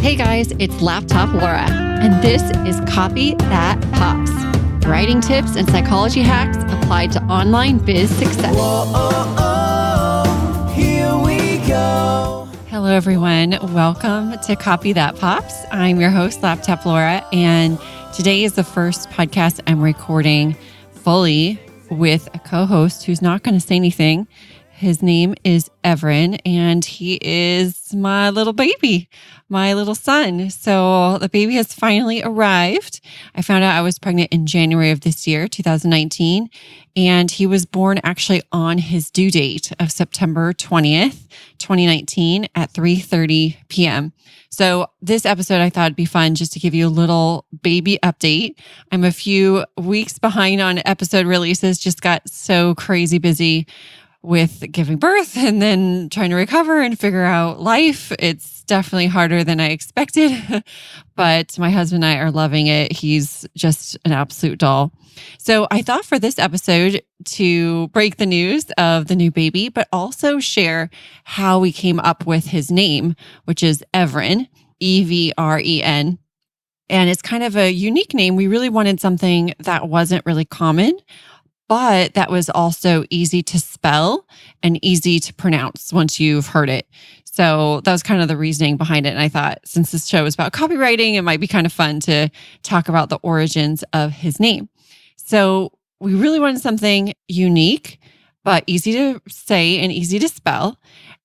Hey guys, it's Laptop Laura, and this is Copy That Pops. Writing tips and psychology hacks applied to online biz success. Here we go. Hello everyone, welcome to Copy That Pops. I'm your host, Laptop Laura, and today is the first podcast I'm recording fully with a co-host who's not going to say anything. His name is Evren, and he is my little baby, my little son. So the baby has finally arrived. I found out I was pregnant in January of this year, 2019, and he was born actually on his due date of September 20th, 2019 at 3:30 p.m. So this episode, I thought it'd be fun just to give you a little baby update. I'm a few weeks behind on episode releases, just got so crazy busy with giving birth and then trying to recover and figure out life. It's definitely harder than I expected, but my husband and I are loving it. He's just an absolute doll. So I thought for this episode to break the news of the new baby, but also share how we came up with his name, which is Evren, Evren. And it's kind of a unique name. We really wanted something that wasn't really common, but that was also easy to spell and easy to pronounce once you've heard it. So that was kind of the reasoning behind it. And I thought since this show is about copywriting, it might be kind of fun to talk about the origins of his name. So we really wanted something unique, but easy to say and easy to spell.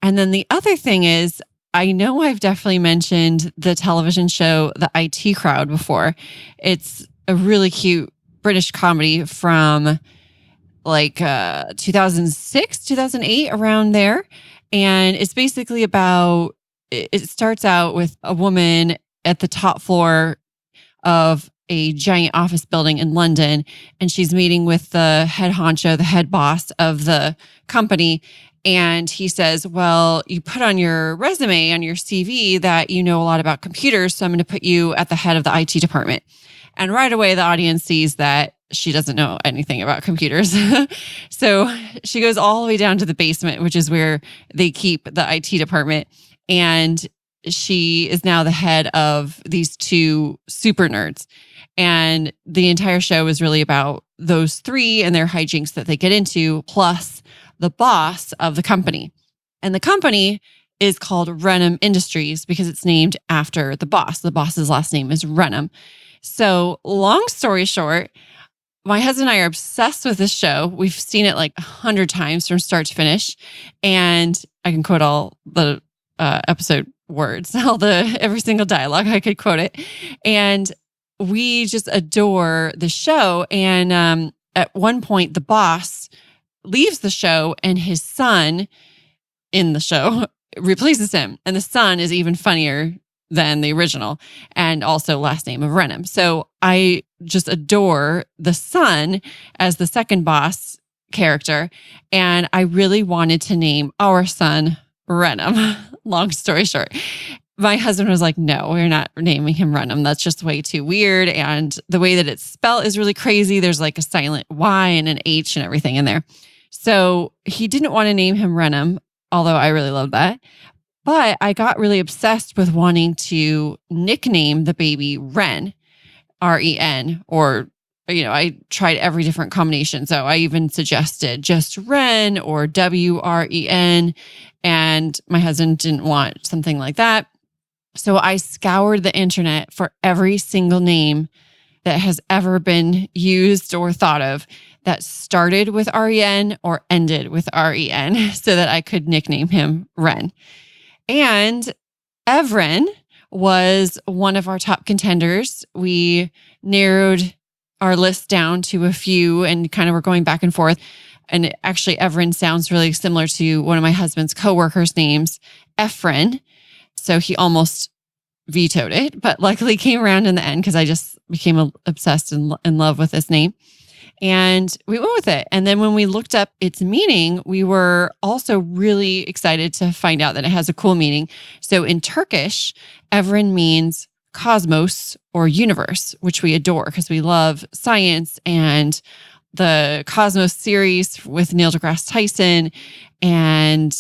And then the other thing is, I know I've definitely mentioned the television show, The IT Crowd, before. It's a really cute British comedy from 2006, 2008, around there. And it's basically about, it starts out with a woman at the top floor of a giant office building in London. And she's meeting with the head honcho, the head boss of the company. And he says, well, you put on your resume, on your CV that you know a lot about computers. So I'm going to put you at the head of the IT department. And right away, the audience sees that she doesn't know anything about computers. So she goes all the way down to the basement, which is where they keep the IT department. And she is now the head of these two super nerds. And the entire show is really about those three and their hijinks that they get into, plus the boss of the company. And the company is called Renham Industries because it's named after the boss. The boss's last name is Renham. So long story short, my husband and I are obsessed with this show. We've seen it like 100 times from start to finish. And I can quote all the episode words, every single dialogue. I could quote it. And we just adore the show. And at one point, the boss leaves the show and his son in the show replaces him. And the son is even funnier than the original, and also last name of Renham. So I just adore the son as the second boss character. And I really wanted to name our son Renham. Long story short, my husband was like, no, we're not naming him Renham. That's just way too weird. And the way that it's spelled is really crazy. There's like a silent Y and an H and everything in there. So he didn't want to name him Renham, although I really love that. But I got really obsessed with wanting to nickname the baby Ren, R-E-N, or, I tried every different combination. So I even suggested just Ren or W-R-E-N, and my husband didn't want something like that. So I scoured the internet for every single name that has ever been used or thought of that started with R-E-N or ended with R-E-N so that I could nickname him Ren. And Evren was one of our top contenders. We narrowed our list down to a few and kind of were going back and forth. And actually, Evren sounds really similar to one of my husband's coworkers' names, Efren. So he almost vetoed it, but luckily came around in the end because I just became obsessed and in love with this name. And we went with it. And then when we looked up its meaning, we were also really excited to find out that it has a cool meaning. So in Turkish, Evren means cosmos or universe, which we adore because we love science and the Cosmos series with Neil deGrasse Tyson and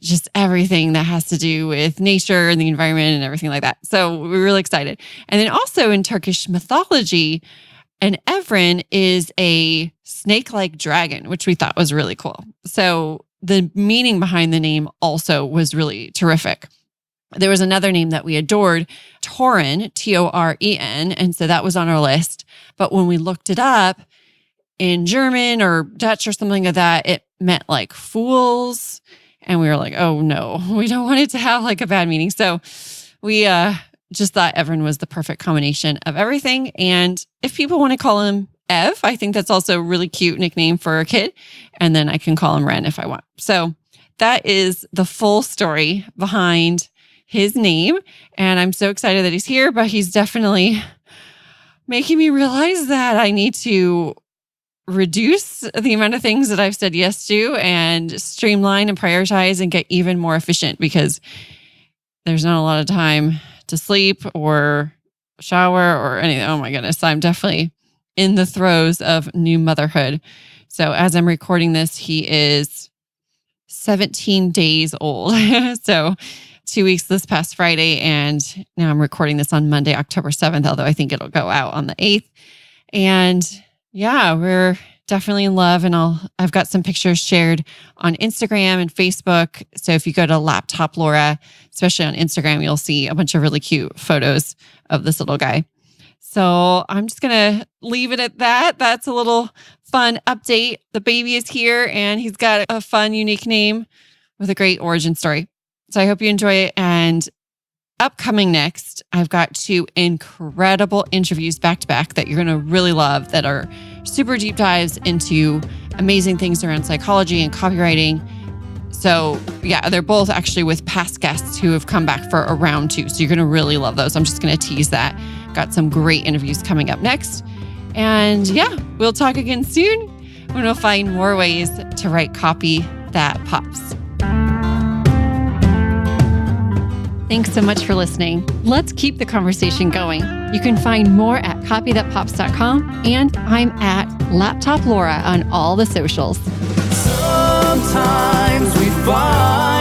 just everything that has to do with nature and the environment and everything like that. So we're really excited. And then also in Turkish mythology, an Evren is a snake-like dragon, which we thought was really cool. So the meaning behind the name also was really terrific. There was another name that we adored, Toren, Toren. And so that was on our list. But when we looked it up in German or Dutch or something like that, it meant like fools. And we were like, oh no, we don't want it to have like a bad meaning. So we just thought Evren was the perfect combination of everything. And if people want to call him Ev, I think that's also a really cute nickname for a kid. And then I can call him Ren if I want. So that is the full story behind his name. And I'm so excited that he's here, but he's definitely making me realize that I need to reduce the amount of things that I've said yes to and streamline and prioritize and get even more efficient, because there's not a lot of time to sleep or shower or anything. Oh my goodness. I'm definitely in the throes of new motherhood. So as I'm recording this, he is 17 days old. So 2 weeks this past Friday. And now I'm recording this on Monday, October 7th, although I think it'll go out on the 8th. And yeah, we're definitely in love. And I've got some pictures shared on Instagram and Facebook. So if you go to Laptop Laura, especially on Instagram, you'll see a bunch of really cute photos of this little guy. So I'm just going to leave it at that. That's a little fun update. The baby is here and he's got a fun, unique name with a great origin story. So I hope you enjoy it. And upcoming next, I've got 2 incredible interviews back to back that you're going to really love, that are super deep dives into amazing things around psychology and copywriting. So yeah, they're both actually with past guests who have come back for a round 2. So you're going to really love those. I'm just going to tease that. Got some great interviews coming up next. And yeah, we'll talk again soon when we'll find more ways to write copy that pops. Thanks so much for listening. Let's keep the conversation going. You can find more at copythatpops.com, and I'm at Laptop Laura on all the socials. Sometimes we fight.